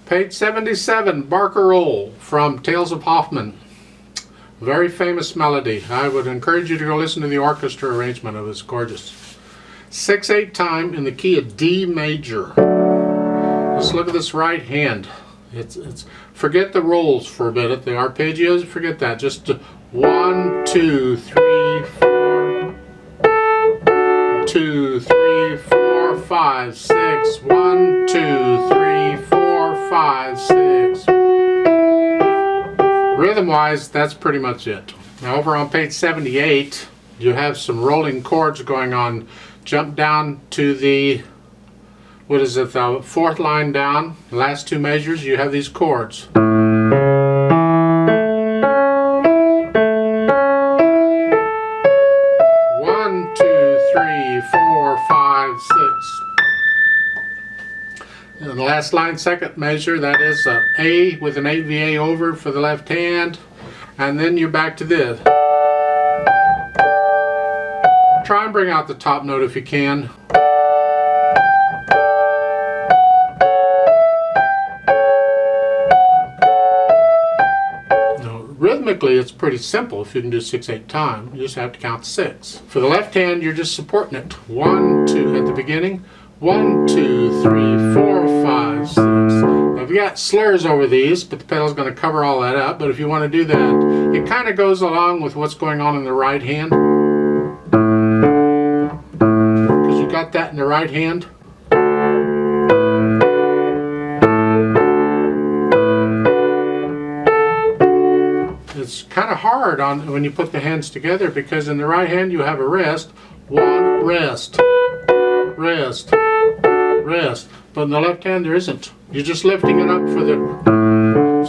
Page 77, Barcarolle from Tales of Hoffmann. Very famous melody. I would encourage you to go listen to the orchestra arrangement of it. It's gorgeous. 6/8 time in the key of D major. Let's look at this right hand. It's forget the rolls for a bit. The arpeggios, forget that. Just 1, 2, 3, 4, 2, 3, 4, 5, 6. 1, 2, 3, 4, 5, 6. Rhythm-wise, that's pretty much it. Now over on page 78, you have some rolling chords going on. Jump down to the, what is it, the fourth line down, the last two measures, you have these chords. 1, 2, 3, 4, 5, 6. And the last line, second measure, that is an A with an AVA over for the left hand. And then you're back to this. Try and bring out the top note if you can. Now, rhythmically, it's pretty simple if you can do 6/8 time. You just have to count 6. For the left hand, you're just supporting it. 1, 2 at the beginning. 1, 2, 3, 4, 5, 6. Now, I've got slurs over these, but the pedal's going to cover all that up. But if you want to do that, it kind of goes along with what's going on in the right hand. Because you got that in the right hand. It's kind of hard on when you put the hands together, because in the right hand you have a rest. 1, rest, rest, rest. But in the left hand there isn't. You're just lifting it up for the,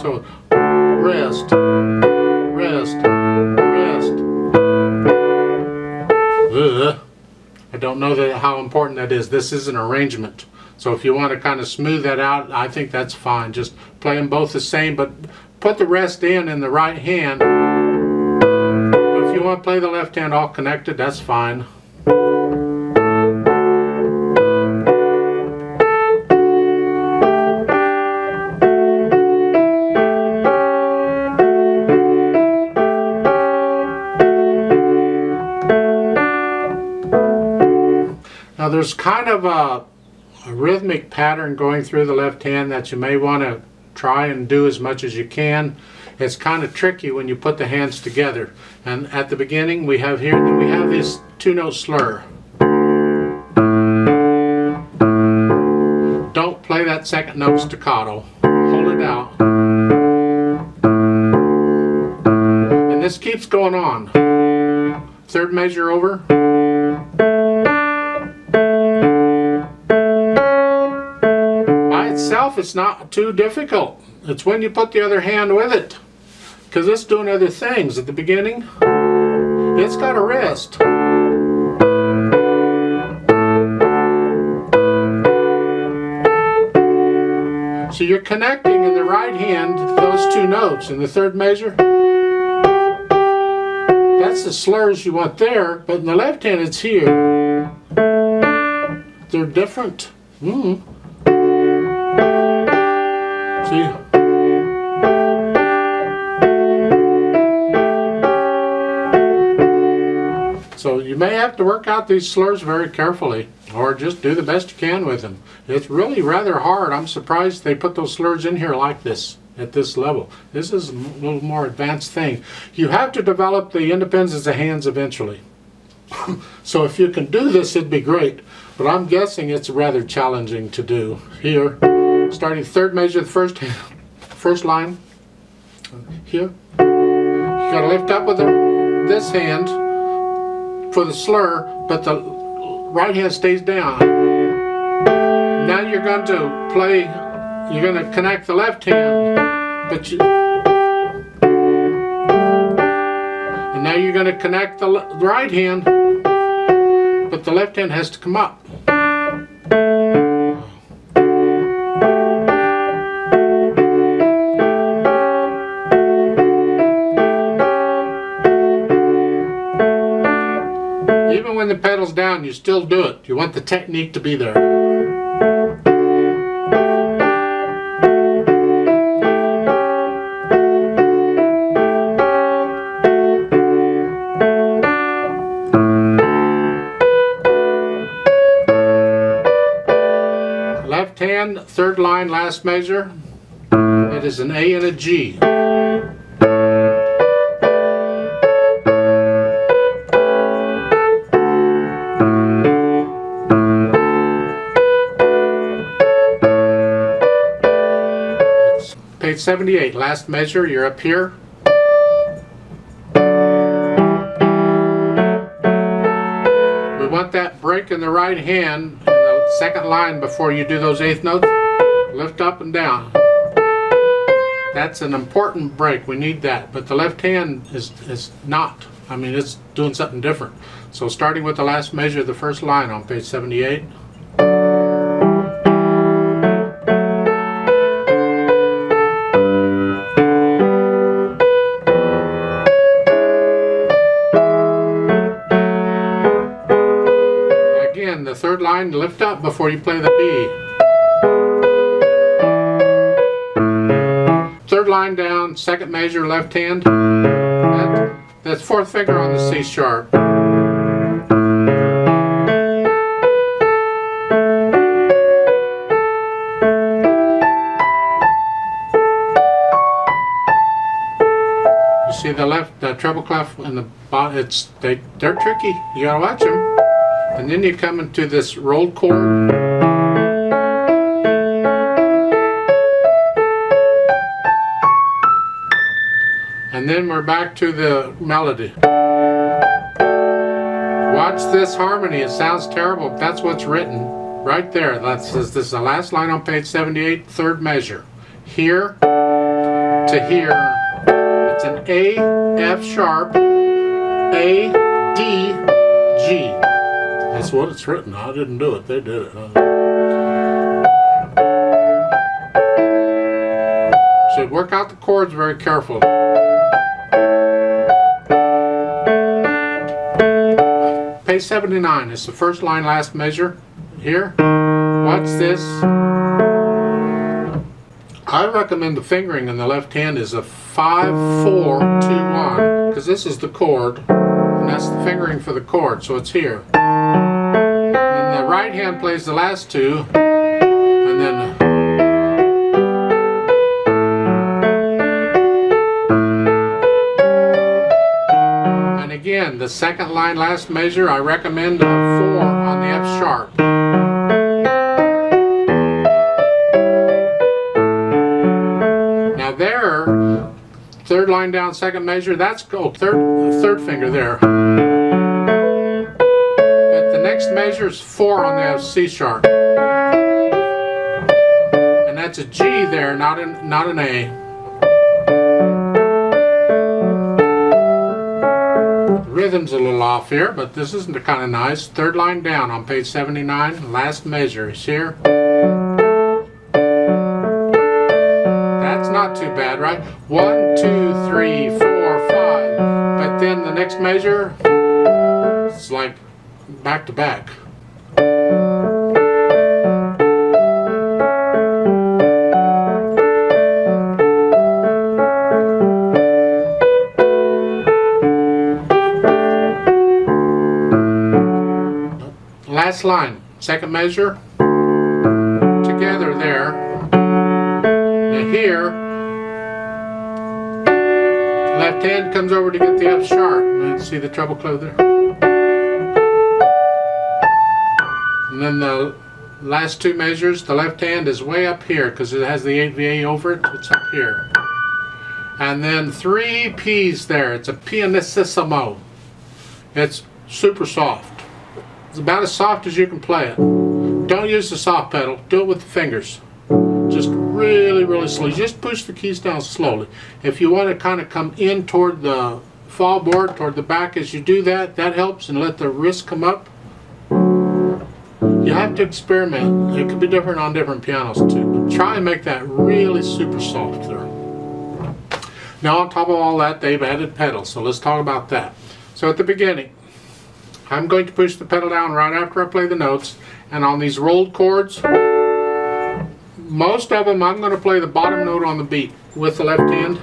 so rest, rest, rest. I don't know how important that is. This is an arrangement. So if you want to kind of smooth that out, I think that's fine. Just play them both the same, but put the rest in the right hand. But if you want to play the left hand all connected, that's fine. Now there's kind of a rhythmic pattern going through the left hand that you may want to try and do as much as you can. It's kind of tricky when you put the hands together. And at the beginning we have here, we have this 2-note slur. Don't play that second note staccato. Hold it out. And this keeps going on. Third measure over. Itself, it's not too difficult. It's when you put the other hand with it, because it's doing other things. At the beginning, it's got a rest. So you're connecting in the right hand those 2 notes. In the third measure, that's the slurs you want there, but in the left hand it's here. They're different. See? So you may have to work out these slurs very carefully, or just do the best you can with them. It's really rather hard. I'm surprised they put those slurs in here like this, at this level. This is a little more advanced thing. You have to develop the independence of the hands eventually. So if you can do this, it'd be great. But I'm guessing it's rather challenging to do. Here, starting third measure, the first line. Here, you got to lift up with this hand for the slur, but the right hand stays down. Now you're going to play. You're going to connect the left hand, but and now you're going to connect the right hand, but the left hand has to come up. Even when the pedal's down, you still do it. You want the technique to be there. hand, third line, last measure. It is an A and a G. It's page 78, last measure, you're up here. We want that break in the right hand in the second line before you do those eighth notes. Lift up and down. That's an important break. We need that. But the left hand is not. I mean, it's doing something different. So starting with the last measure of the first line on page 78. Again, the third line, lift up before you play the B. Third line down, second measure, left hand. That's fourth finger on the C sharp. You see the treble clef and the bottom. They're tricky. You gotta watch them. And then you come into this rolled chord. And then we're back to the melody. Watch this harmony. It sounds terrible, but that's what's written right there. This is the last line on page 78, third measure. Here to here. It's an A, F sharp, A, D, G. That's what it's written. I didn't do it. They did it. So work out the chords very carefully. Page 79 is the first line, last measure. Here, watch this. I recommend the fingering in the left hand is a 5-4-2-1 because this is the chord and that's the fingering for the chord, so it's here. And the right hand plays the last two, and then again, the second line, last measure, I recommend a 4 on the F sharp. Now there, third line down, second measure, that's third finger there. But the next measure is 4 on the F C sharp. And that's a G there, not an A. Rhythm's a little off here, but this isn't kind of nice. Third line down on page 79, last measure is here. That's not too bad, right? 1, 2, 3, 4, 5. But then the next measure, it's like back to back. Last line, second measure, together there. Now here, left hand comes over to get the F sharp. And see the treble clef there? And then the last two measures, the left hand is way up here because it has the 8VA over it, it's up here. And then 3 P's there, it's a pianissimo. It's super soft. It's about as soft as you can play it. Don't use the soft pedal, do it with the fingers. Just really, really slowly. Just push the keys down slowly. If you want to kind of come in toward the fall board, toward the back as you do that, that helps, and let the wrist come up. You have to experiment. It could be different on different pianos too. But try and make that really super soft there. Now on top of all that, they've added pedals, so let's talk about that. So at the beginning, I'm going to push the pedal down right after I play the notes, and on these rolled chords, most of them I'm going to play the bottom note on the beat with the left hand.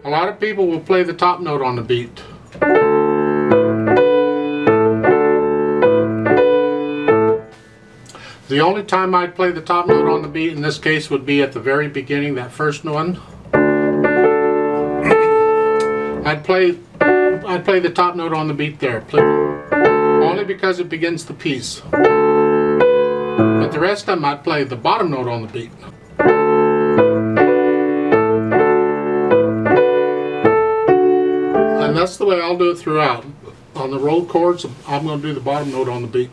A lot of people will play the top note on the beat. The only time I'd play the top note on the beat in this case would be at the very beginning, that first one. I'd play the top note on the beat there, only because it begins the piece. But the rest of them I'd play the bottom note on the beat. And that's the way I'll do it throughout. On the rolled chords, I'm going to do the bottom note on the beat.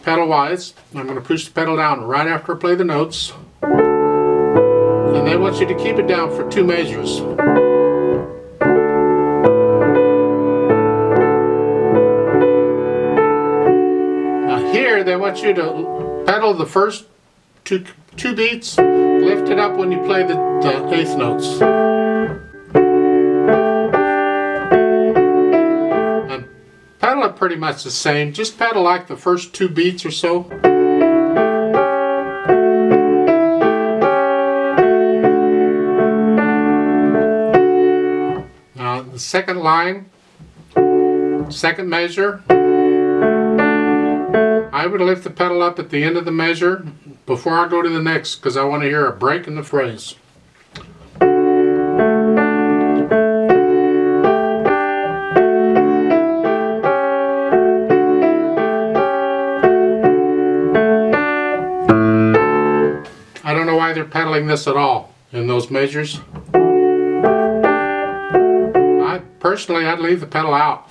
Pedal wise, I'm going to push the pedal down right after I play the notes. And they want you to keep it down for 2 measures. Now here they want you to pedal the first two beats, lift it up when you play the 8th notes. Pedal it pretty much the same, just pedal like the first 2 beats or so. Now the second line, second measure, I would lift the pedal up at the end of the measure before I go to the next, because I want to hear a break in the phrase. I don't know why they're pedaling this at all in those measures. Personally, I'd leave the pedal out.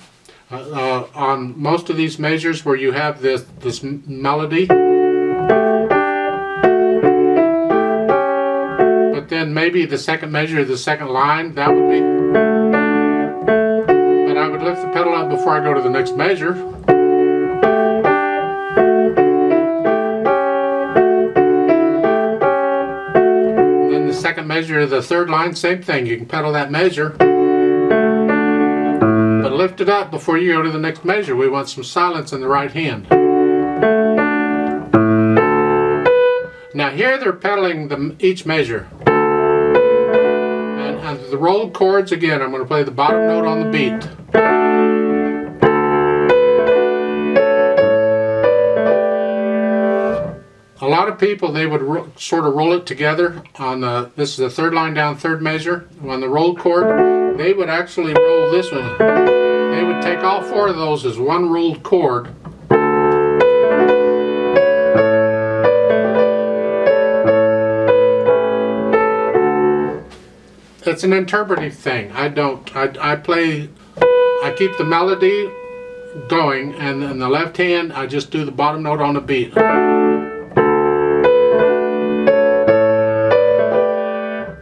On most of these measures where you have this melody, but then maybe the second measure, the second line, that would be. But I would lift the pedal up before I go to the next measure. Second measure of the third line, same thing. You can pedal that measure, but lift it up before you go to the next measure. We want some silence in the right hand. Now here they're pedaling each measure. And the rolled chords, again, I'm going to play the bottom note on the beat. A lot of people, they would sort of roll it together on this is the third line down, third measure. On the rolled chord, they would actually roll this one. They would take all 4 of those as one rolled chord. It's an interpretive thing. I keep the melody going, and in the left hand, I just do the bottom note on the beat.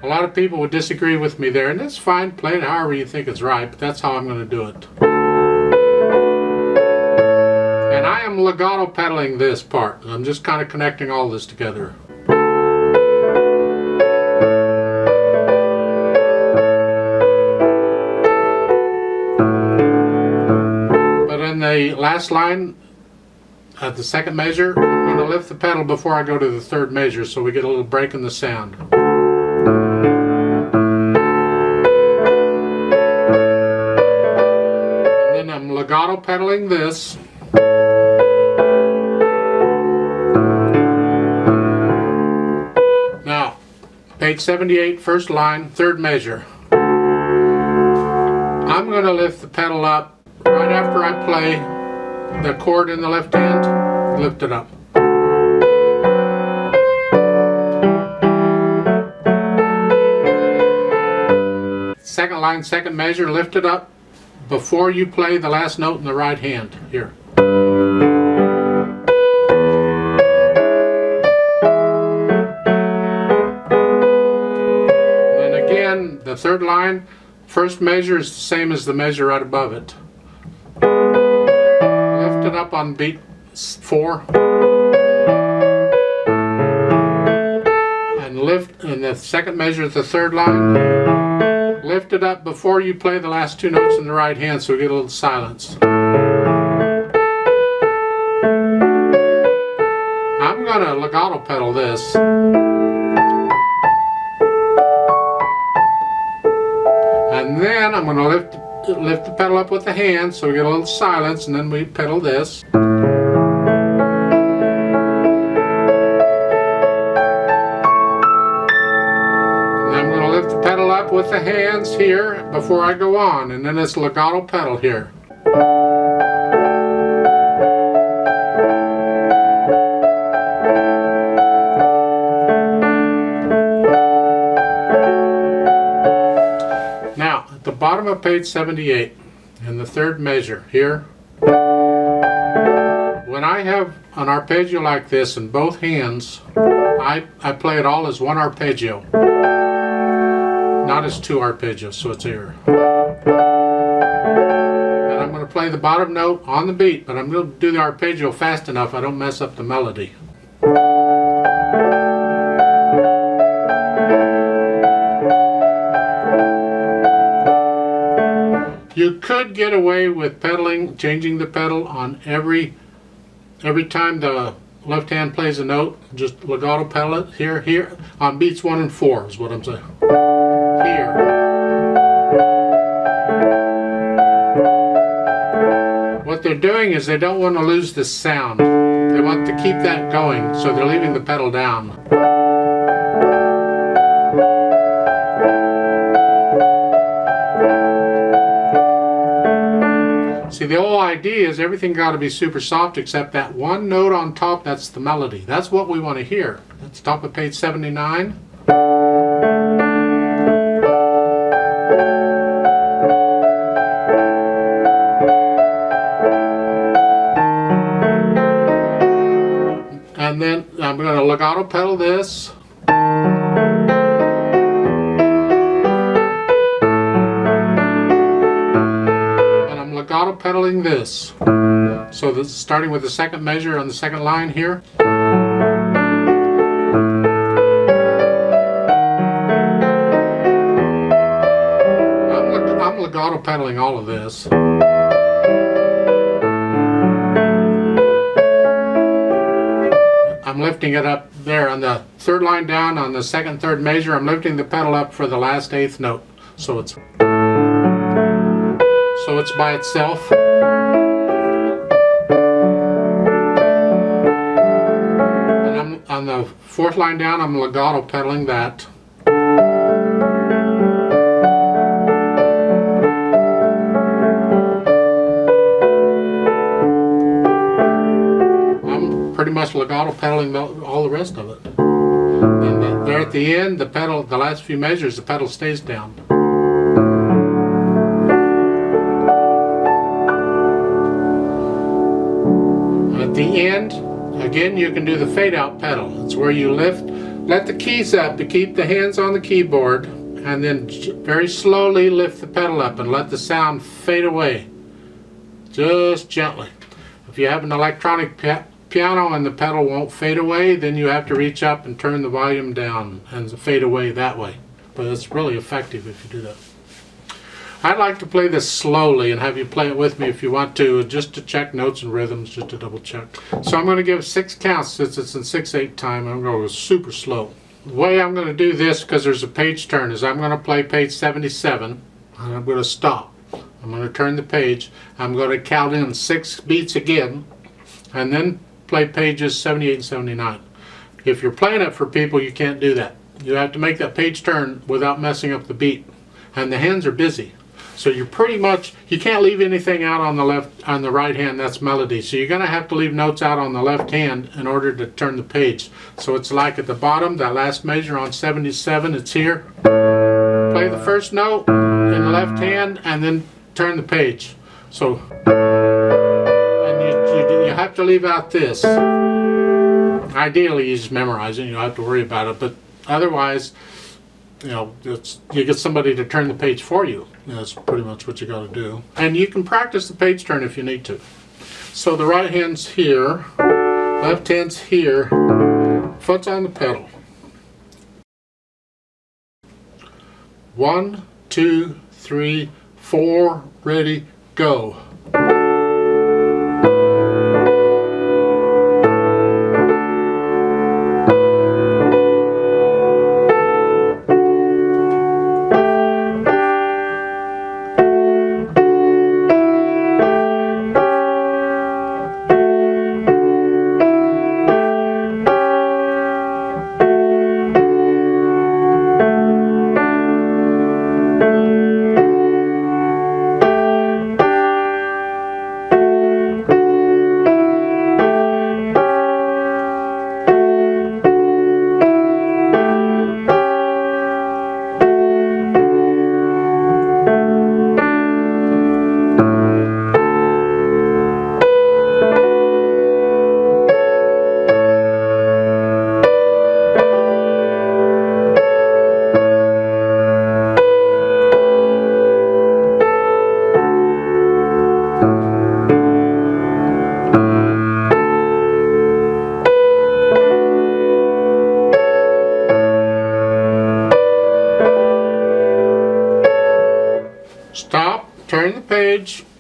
A lot of people would disagree with me there, and that's fine. Play it however you think is right, but that's how I'm going to do it. And I am legato pedaling this part. I'm just kind of connecting all this together. But in the last line, at the second measure, I'm going to lift the pedal before I go to the third measure, so we get a little break in the sound. I'm legato pedaling this. Now, page 78, first line, third measure. I'm going to lift the pedal up right after I play the chord in the left hand. Lift it up. Second line, second measure, lift it up before you play the last note in the right hand. Here. And then again, the third line, first measure is the same as the measure right above it. Lift it up on beat 4. And lift, and the second measure is the third line. Lift it up before you play the last 2 notes in the right hand, so we get a little silence. I'm going to legato pedal this. And then I'm going to lift the pedal up with the hand, so we get a little silence, and then we pedal this. the hands here before I go on, and then this legato pedal here. Now, at the bottom of page 78, in the third measure here, when I have an arpeggio like this in both hands, I play it all as one arpeggio, not as two arpeggios, so it's here. And I'm going to play the bottom note on the beat, but I'm going to do the arpeggio fast enough I don't mess up the melody. You could get away with pedaling, changing the pedal on every time the left hand plays a note, just legato pedal it here, on beats 1 and 4 is what I'm saying. Here. What they're doing is they don't want to lose the sound. They want to keep that going, so they're leaving the pedal down. See, the whole idea is everything got to be super soft except that one note on top, that's the melody. That's what we want to hear. That's top of page 79. And then I'm going to legato pedal this. Legato pedaling this. So this is starting with the second measure on the second line here. I'm legato pedaling all of this. I'm lifting it up there on the third line down on the second, third measure. I'm lifting the pedal up for the last eighth note. So it's by itself. And I'm on the fourth line down, I'm legato pedaling that. I'm pretty much legato pedaling all the rest of it. And there at the end, the pedal, the last few measures, the pedal stays down. At the end, again, you can do the fade out pedal. It's where you let the keys up to keep the hands on the keyboard, and then very slowly lift the pedal up and let the sound fade away. Just gently. If you have an electronic piano and the pedal won't fade away, then you have to reach up and turn the volume down and fade away that way. But it's really effective if you do that. I'd like to play this slowly and have you play it with me if you want to, just to check notes and rhythms, just to double check. So I'm going to give 6 counts since it's in 6/8 time. I'm going to go super slow. The way I'm going to do this, because there's a page turn, is I'm going to play page 77 and I'm going to stop. I'm going to turn the page. I'm going to count in 6 beats again and then play pages 78 and 79. If you're playing it for people, you can't do that. You have to make that page turn without messing up the beat. And the hands are busy. So you're pretty much, you can't leave anything out on the right hand, that's melody. So you're going to have to leave notes out on the left hand in order to turn the page. So it's like at the bottom, that last measure on 77, it's here. Play the first note in the left hand and then turn the page. So, and you have to leave out this. Ideally you just memorize it, you don't have to worry about it, but otherwise, you know, you get somebody to turn the page for you. That's pretty much what you got to do. And you can practice the page turn if you need to. So the right hand's here, left hand's here, foot's on the pedal. 1, 2, 3, 4, ready, go.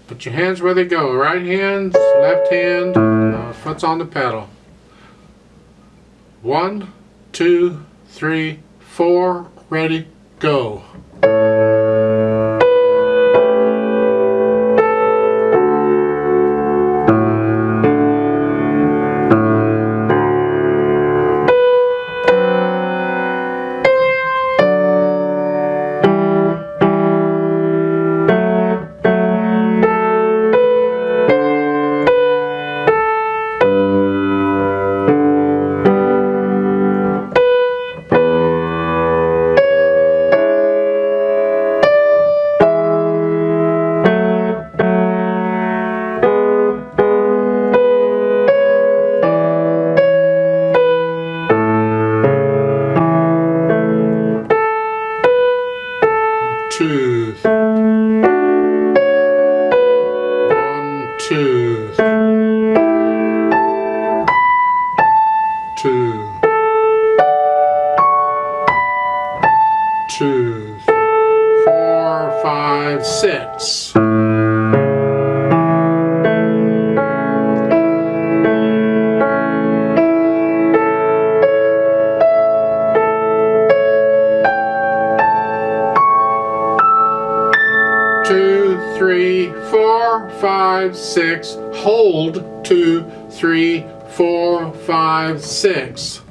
Put your hands where they go. Right hand, left hand, foot's on the pedal. 1, 2, 3, 4, ready, go. 2, 1, 2, 2, 2, 4, 5, 6. 2, 3, 4, 5, 6. Hold 2, 3, 4, 5, 6.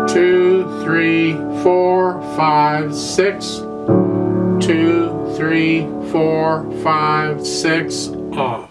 Two, 3, 4, 5, 6. 2, 3, 4, 5, 6. Off.